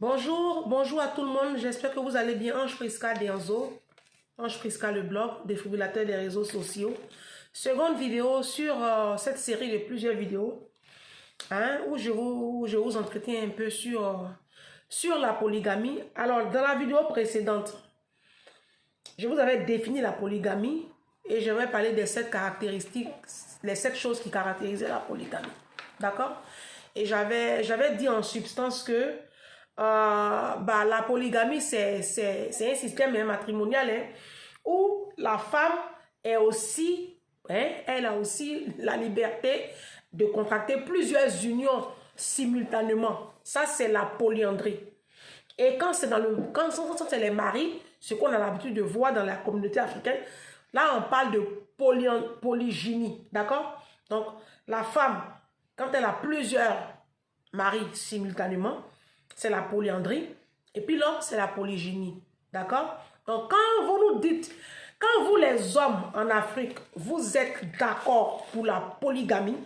Bonjour, bonjour à tout le monde. J'espère que vous allez bien. Ange Prisca Denzo, Ange Prisca le blog, défibrillateur des réseaux sociaux. Seconde vidéo sur cette série de plusieurs vidéos où je vous entretiens un peu sur la polygamie. Alors, dans la vidéo précédente, je vous avais défini la polygamie et je vais parler des 7 caractéristiques, les 7 choses qui caractérisaient la polygamie. D'accord? Et j'avais dit en substance que la polygamie, c'est un système matrimonial où la femme est aussi, elle a aussi la liberté de contracter plusieurs unions simultanément. Ça, c'est la polyandrie. Et quand c'est les maris, ce qu'on a l'habitude de voir dans la communauté africaine, là, on parle de polygynie, d'accord? Donc, la femme, quand elle a plusieurs maris simultanément, c'est la polyandrie. Et puis l'homme, c'est la polygynie. D'accord? Donc, quand vous nous dites, quand vous les hommes en Afrique, vous êtes d'accord pour la polygamie,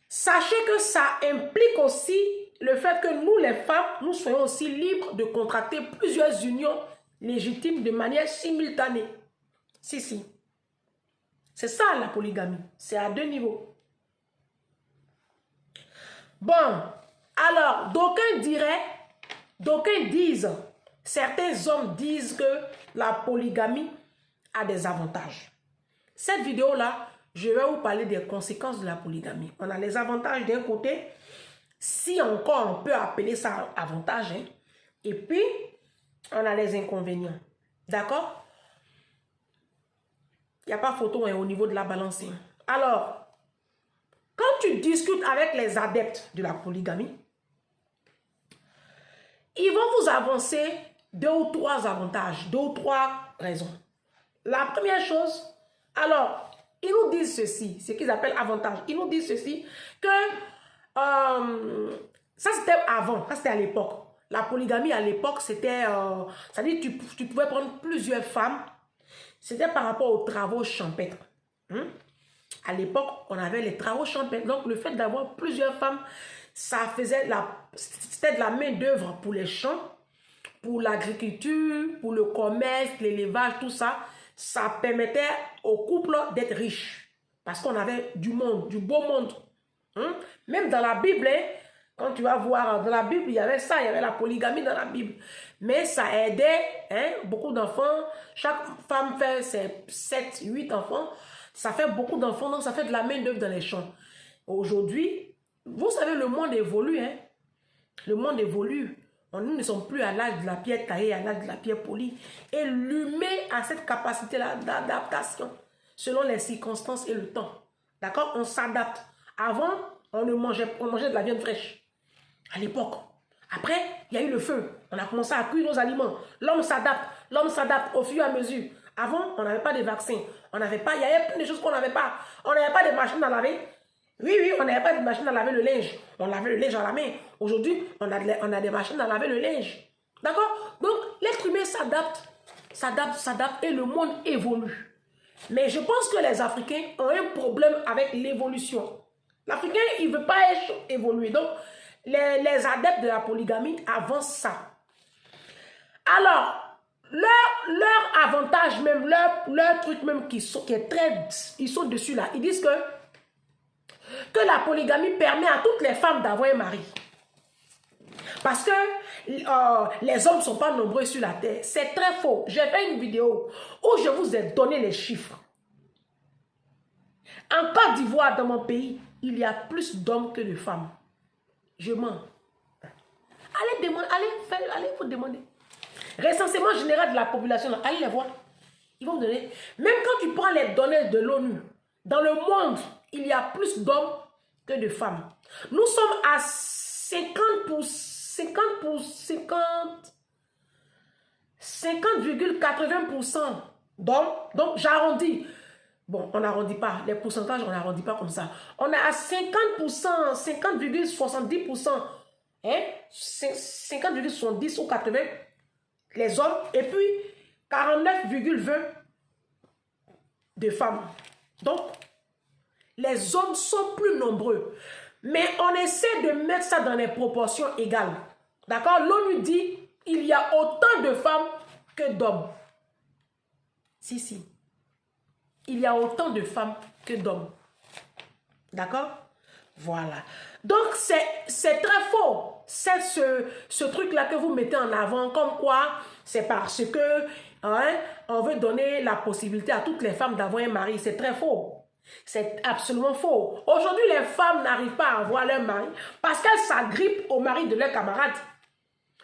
sachez que ça implique aussi le fait que nous, les femmes, nous soyons aussi libres de contracter plusieurs unions légitimes de manière simultanée. Si. C'est ça la polygamie. C'est à 2 niveaux. Bon, alors, d'aucuns disent, certains hommes disent que la polygamie a des avantages. Cette vidéo-là, je vais vous parler des conséquences de la polygamie. On a les avantages d'un côté, si encore on peut appeler ça avantage, et puis on a les inconvénients. D'accord? Il n'y a pas photo au niveau de la balance. Alors, quand tu discutes avec les adeptes de la polygamie, ils vont vous avancer 2 ou 3 avantages, 2 ou 3 raisons. La première chose, alors, ils nous disent ceci, ce qu'ils appellent avantage. Ils nous disent ceci, que ça c'était avant, ça c'était à l'époque. La polygamie à l'époque, c'était, c'est-à-dire tu pouvais prendre plusieurs femmes. C'était par rapport aux travaux champêtres. À l'époque, on avait les travaux champêtres. Donc, le fait d'avoir plusieurs femmes, ça faisait c'était de la main-d'œuvre pour les champs, pour l'agriculture, pour le commerce, l'élevage, tout ça. Ça permettait aux couples d'être riches. Parce qu'on avait du monde, du beau monde. Même dans la Bible, quand tu vas voir dans la Bible, il y avait ça, il y avait la polygamie dans la Bible. Mais ça aidait beaucoup d'enfants. Chaque femme fait ses 7, 8 enfants. Ça fait beaucoup d'enfants, donc ça fait de la main-d'œuvre dans les champs. Aujourd'hui, vous savez, le monde évolue. Le monde évolue. Nous ne sommes plus à l'âge de la pierre taillée, à l'âge de la pierre polie. Et l'humain a cette capacité-là d'adaptation selon les circonstances et le temps. D'accord? On s'adapte. Avant, on mangeait de la viande fraîche. À l'époque. Après, il y a eu le feu. On a commencé à cuire nos aliments. L'homme s'adapte. L'homme s'adapte au fur et à mesure. Avant, on n'avait pas de vaccins. On n'avait pas, il y avait plein de choses qu'on n'avait pas. On n'avait pas de machines à laver. Oui, on n'avait pas de machine à laver le linge. On lavait le linge à la main. Aujourd'hui, on a des machines à laver le linge. D'accord? Donc, l'être humain s'adapte et le monde évolue. Mais je pense que les Africains ont un problème avec l'évolution. L'Africain, il ne veut pas évoluer. Donc, les adeptes de la polygamie avancent ça. Alors, leur avantage même, leur truc même qui est très... Ils sont dessus là. Ils disent que la polygamie permet à toutes les femmes d'avoir un mari. Parce que les hommes ne sont pas nombreux sur la terre. C'est très faux. J'ai fait une vidéo où je vous ai donné les chiffres. En Côte d'Ivoire, dans mon pays, il y a plus d'hommes que de femmes. Je mens. Allez vous demander. Recensement général de la population, allez les voir. Ils vont vous donner. Même quand tu prends les données de l'ONU, dans le monde, il y a plus d'hommes que de femmes. Nous sommes à 50,80% d'hommes. Donc, j'arrondis. Bon, on n'arrondit pas. Les pourcentages, on n'arrondit pas comme ça. On est à 50%, 50,70%. 50,70 ou 80 les hommes. Et puis, 49,20 de femmes. Donc, les hommes sont plus nombreux. Mais on essaie de mettre ça dans les proportions égales. D'accord? L'ONU dit il y a autant de femmes que d'hommes. Si, si. Il y a autant de femmes que d'hommes. D'accord? Voilà. Donc, c'est très faux. C'est ce truc-là que vous mettez en avant, comme quoi c'est parce que on veut donner la possibilité à toutes les femmes d'avoir un mari. C'est très faux. C'est absolument faux. Aujourd'hui, les femmes n'arrivent pas à avoir leur mari parce qu'elles s'agrippent au mari de leurs camarades.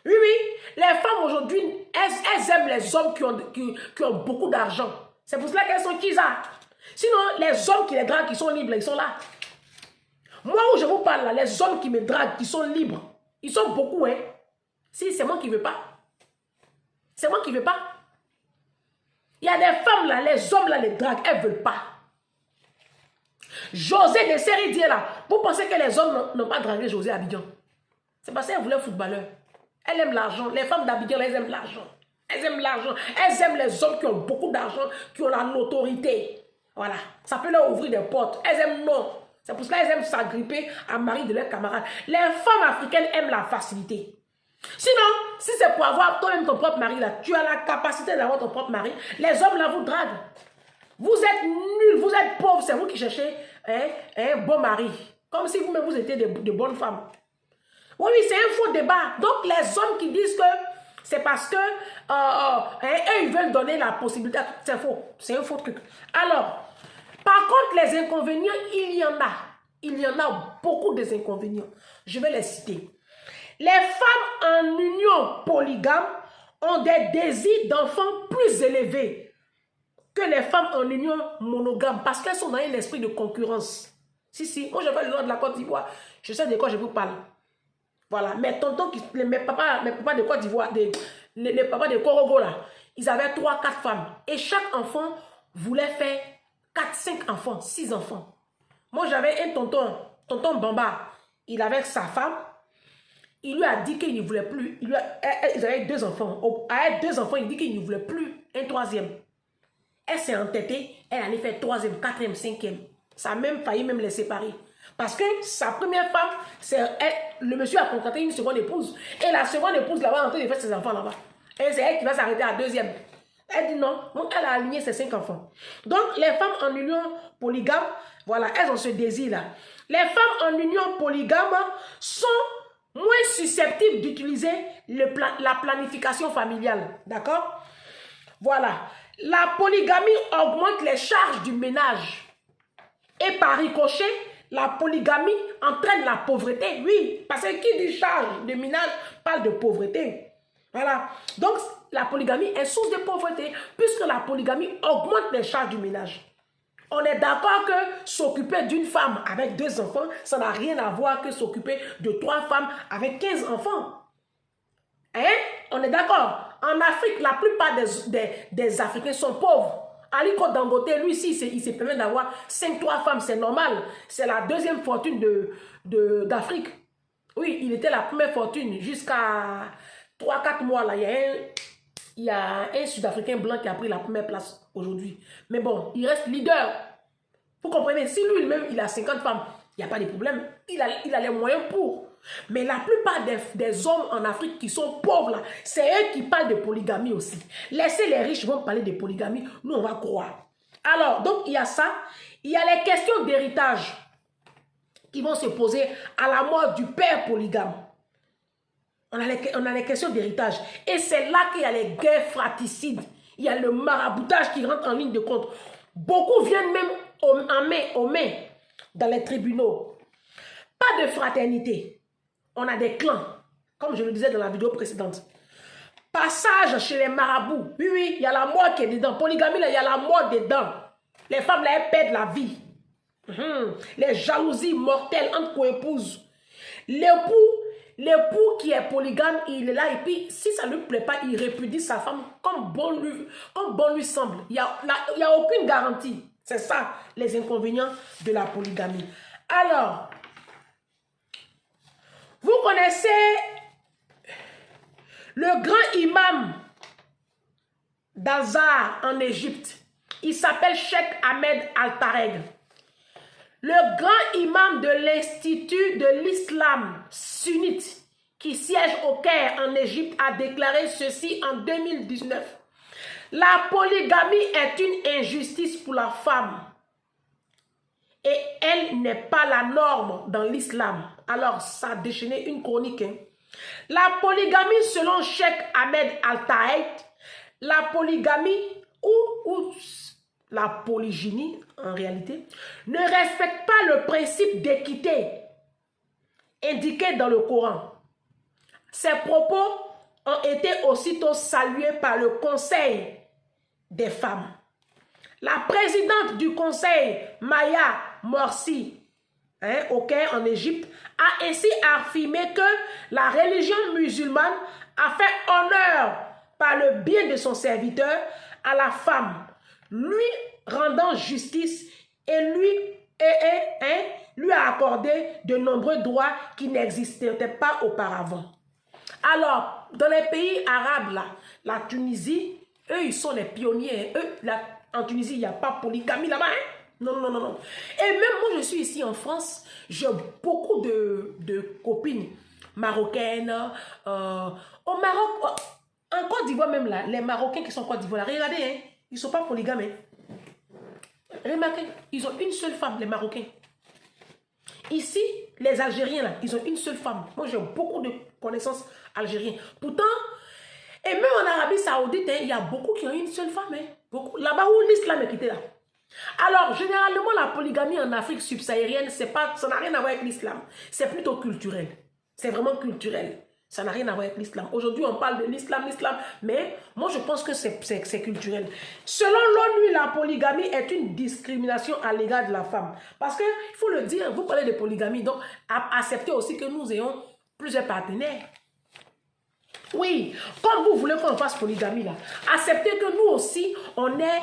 Oui, oui. Les femmes aujourd'hui, elles aiment les hommes qui ont beaucoup d'argent. C'est pour cela qu'elles sont kisa. Sinon, les hommes qui les draguent, qui sont libres, ils sont là. Moi, où je vous parle là, les hommes qui me draguent, qui sont libres, ils sont beaucoup, hein. Si, c'est moi qui ne veux pas. C'est moi qui ne veux pas. Il y a des femmes là, les hommes là, les draguent, elles ne veulent pas. José de Série là, vous pensez que les hommes n'ont pas dragué José à Abidjan? C'est parce qu'elle voulait un footballeur. Elle aime l'argent. Les femmes d'Abidjan, elles aiment l'argent. Elles aiment l'argent. Elles aiment les hommes qui ont beaucoup d'argent, qui ont la notoriété. Voilà. Ça peut leur ouvrir des portes. Elles aiment non. C'est pour cela qu'elles aiment s'agripper à mari de leurs camarades. Les femmes africaines aiment la facilité. Sinon, si c'est pour avoir toi-même ton propre mari, là, tu as la capacité d'avoir ton propre mari, les hommes là vous draguent. Vous êtes nuls, vous êtes pauvres, c'est vous qui cherchez un bon mari. Comme si vous-même vous étiez de bonnes femmes. Oui, oui, c'est un faux débat. Donc, les hommes qui disent que c'est parce que eux, ils veulent donner la possibilité, c'est faux. C'est un faux truc. Alors, par contre, les inconvénients, il y en a. Il y en a beaucoup des inconvénients. Je vais les citer. Les femmes en union polygame ont des désirs d'enfants plus élevés que les femmes en union monogame parce qu'elles sont dans un esprit de concurrence. Si, si, moi je vais le nord de la Côte d'Ivoire, je sais de quoi je vous parle. Voilà, mes tontons, mes papas de Côte d'Ivoire, les papas de Korogo là, ils avaient 3-4 femmes et chaque enfant voulait faire 4-5 enfants, 6 enfants. Moi j'avais un tonton Bamba, il avait sa femme. Il lui a dit qu'il ne voulait plus. Ils avaient 2 enfants. Avec 2 enfants, il dit qu'il ne voulait plus un troisième. Elle s'est entêtée. Elle allait faire 3e, 4e, 5e. Ça a même failli même les séparer. Parce que sa première femme, le monsieur a contracté une seconde épouse. Et la seconde épouse là-bas en train de faire ses enfants là-bas. Et c'est elle qui va s'arrêter à la 2e. Elle dit non. Donc elle a aligné ses 5 enfants. Donc les femmes en union polygame, voilà, elles ont ce désir-là. Les femmes en union polygame sont moins susceptibles d'utiliser la planification familiale. D'accord? Voilà. La polygamie augmente les charges du ménage. Et par ricochet, la polygamie entraîne la pauvreté. Oui, parce que qui dit charge de ménage parle de pauvreté. Voilà. Donc, la polygamie est source de pauvreté puisque la polygamie augmente les charges du ménage. On est d'accord que s'occuper d'une femme avec 2 enfants, ça n'a rien à voir que s'occuper de 3 femmes avec 15 enfants. Hein? On est d'accord. En Afrique, la plupart des Africains sont pauvres. Aliko Dangote, lui ici, il se permet d'avoir 5-3 femmes, c'est normal. C'est la 2e fortune d'Afrique. Oui, il était la première fortune jusqu'à 3-4 mois. Là, il y a un Sud-Africain blanc qui a pris la première place aujourd'hui. Mais bon, il reste leader. Vous comprenez? Si lui-même, il a 50 femmes, il n'y a pas de problème. Il a les moyens pour. Mais la plupart des hommes en Afrique qui sont pauvres, là, c'est eux qui parlent de polygamie aussi. Laissez les riches vont parler de polygamie. Nous, on va croire. Alors, donc, il y a ça. Il y a les questions d'héritage qui vont se poser à la mort du père polygame. On a les questions d'héritage. Et c'est là qu'il y a les guerres fratricides. Il y a le maraboutage qui rentre en ligne de compte. Beaucoup viennent même aux mains dans les tribunaux. Pas de fraternité. On a des clans, comme je le disais dans la vidéo précédente. Passage chez les marabouts. Oui, oui, il y a la mort qui est dedans. Polygamie, là, il y a la mort dedans. Les femmes, là, elles perdent la vie. Les jalousies mortelles entre co-épouses. L'époux qui est polygame, il est là et puis si ça ne lui plaît pas, il répudie sa femme comme bon lui semble. Il n'y a aucune garantie. C'est ça les inconvénients de la polygamie. Alors, vous connaissez le grand imam d'Azhar en Égypte. Il s'appelle Cheikh Ahmed Al-Tareg. Le grand imam de l'Institut de l'Islam sunnite qui siège au Caire en Égypte, a déclaré ceci en 2019. La polygamie est une injustice pour la femme et elle n'est pas la norme dans l'islam. Alors, ça a déchaîné une chronique. Hein. La polygamie, selon Cheikh Ahmed Al-Taïd, la polygamie ou la polygynie, en réalité, ne respecte pas le principe d'équité indiqué dans le Coran. Ces propos ont été aussitôt salués par le Conseil des femmes. La présidente du Conseil, Maya Morsi, au Caire, en Égypte, a ainsi affirmé que la religion musulmane a fait honneur par le biais de son serviteur à la femme, lui rendant justice et lui a accordé de nombreux droits qui n'existaient pas auparavant. Alors, dans les pays arabes, là, la Tunisie, eux, ils sont les pionniers. Eux, en Tunisie, il n'y a pas de polygamie là-bas. Hein? Non, non, non, non. Et même moi, je suis ici en France, j'ai beaucoup de copines marocaines. Au Maroc, en Côte d'Ivoire même, là, les Marocains qui sont en Côte d'Ivoire, regardez, hein, ils ne sont pas polygames. Hein. Remarquez, ils ont une seule femme, les Marocains. Ici, les Algériens, là, ils ont une seule femme. Moi, j'ai beaucoup de connaissances algériennes. Pourtant, et même en Arabie Saoudite, hein, il y a beaucoup qui ont une seule femme. Hein, là-bas où l'islam est quitté là. Alors, généralement, la polygamie en Afrique subsaharienne, ça n'a rien à voir avec l'islam. C'est plutôt culturel. C'est vraiment culturel. Ça n'a rien à voir avec l'islam. Aujourd'hui, on parle de l'islam, mais moi, je pense que c'est culturel. Selon l'ONU, la polygamie est une discrimination à l'égard de la femme. Parce qu'il faut le dire, vous parlez de polygamie, donc acceptez aussi que nous ayons plusieurs partenaires. Oui, comme vous voulez qu'on fasse polygamie, là, acceptez que nous aussi, on ait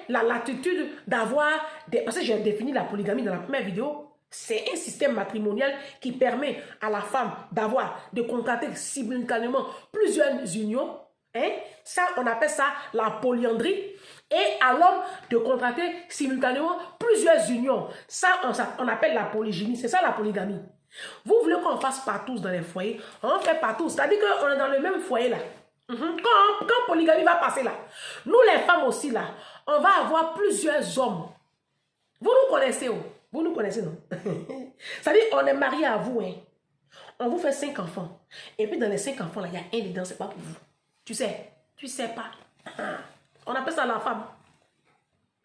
la latitude d'avoir des... Parce que j'ai défini la polygamie dans la première vidéo. C'est un système matrimonial qui permet à la femme de contracter simultanément plusieurs unions. Hein? Ça, on appelle ça la polyandrie. Et à l'homme de contracter simultanément plusieurs unions. Ça, on appelle la polygynie. C'est ça la polygamie. Vous voulez qu'on fasse partout dans les foyers? On fait partout. C'est-à-dire qu'on est dans le même foyer là. Quand polygamie va passer là, nous les femmes aussi là, on va avoir plusieurs hommes. Vous nous connaissez où? Vous nous connaissez, non? C'est-à-dire, on est marié à vous, hein. On vous fait 5 enfants. Et puis, dans les 5 enfants, là, il y a un dedans, c'est pas pour vous. Tu sais? Tu sais pas. On appelle ça la femme.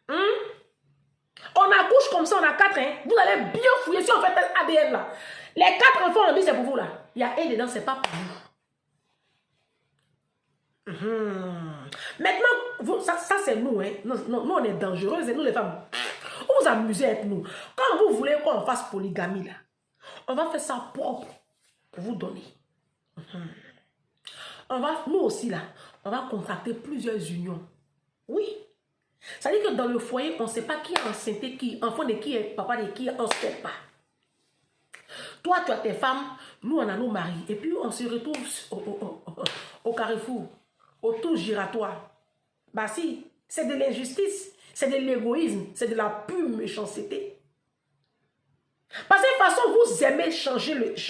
On accouche comme ça, on a 4, hein. Vous allez bien fouiller si on fait un ADN, là. Les 4 enfants, on dit, c'est pour vous, là. Il y a un dedans, c'est pas pour vous. Maintenant, ça c'est nous, hein. Nous, on est dangereuses, et nous, les femmes. Vous vous amusez avec nous. Quand vous voulez qu'on fasse polygamie, là, on va faire ça propre pour vous donner. Nous aussi, là, on va contracter plusieurs unions. Oui. C'est-à-dire que dans le foyer, on ne sait pas qui est enceinte, enfant de qui est papa de qui, on ne sait pas. Toi, tu as tes femmes, nous, on a nos maris. Et puis, on se retrouve au carrefour, au tour giratoire. Bah si, c'est de l'injustice. C'est de l'égoïsme, c'est de la pure méchanceté. Parce que de toute façon, vous aimez changer là. De toute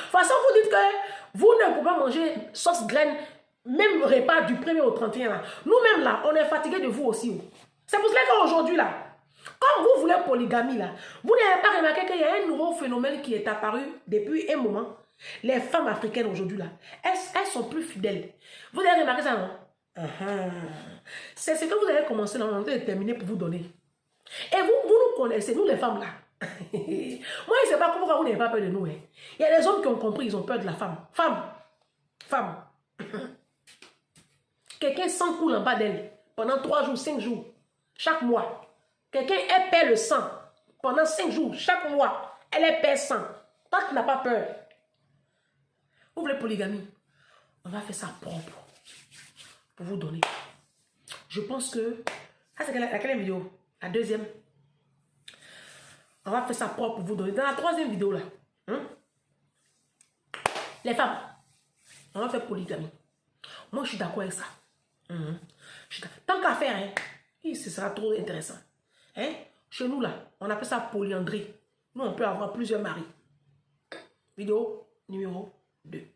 façon, vous dites que vous ne pouvez pas manger sauce graine, même repas du 1er au 31 là. Nous-mêmes là, on est fatigué de vous aussi. C'est pour cela qu'aujourd'hui là, quand vous voulez polygamie là, vous n'avez pas remarqué qu'il y a un nouveau phénomène qui est apparu depuis un moment. Les femmes africaines aujourd'hui là, elles sont plus fidèles. Vous avez remarqué ça, non? C'est ce que vous avez commencé dans le terminer pour vous donner. Et vous nous connaissez, nous les femmes là. Moi, je ne sais pas pourquoi vous n'avez pas peur de nous. Hein. Il y a des hommes qui ont compris, ils ont peur de la femme. Femme. Quelqu'un s'encoule en bas d'elle pendant 3 jours, 5 jours, chaque mois. Quelqu'un, elle perd le sang pendant 5 jours, chaque mois. Elle perd sang. Toi qui n'as pas peur. Vous voulez polygamie? On va faire ça propre. Pour vous donner. Je pense que... Ah, c'est laquelle vidéo? La deuxième. On va faire ça propre pour vous donner. Dans la 3e vidéo, là. Les femmes. On va faire polygamie. Moi, je suis d'accord avec ça. Tant qu'à faire, hein, ce sera trop intéressant. Hein? Chez nous, là, on appelle ça polyandrie. Nous, on peut avoir plusieurs maris. Vidéo numéro 2.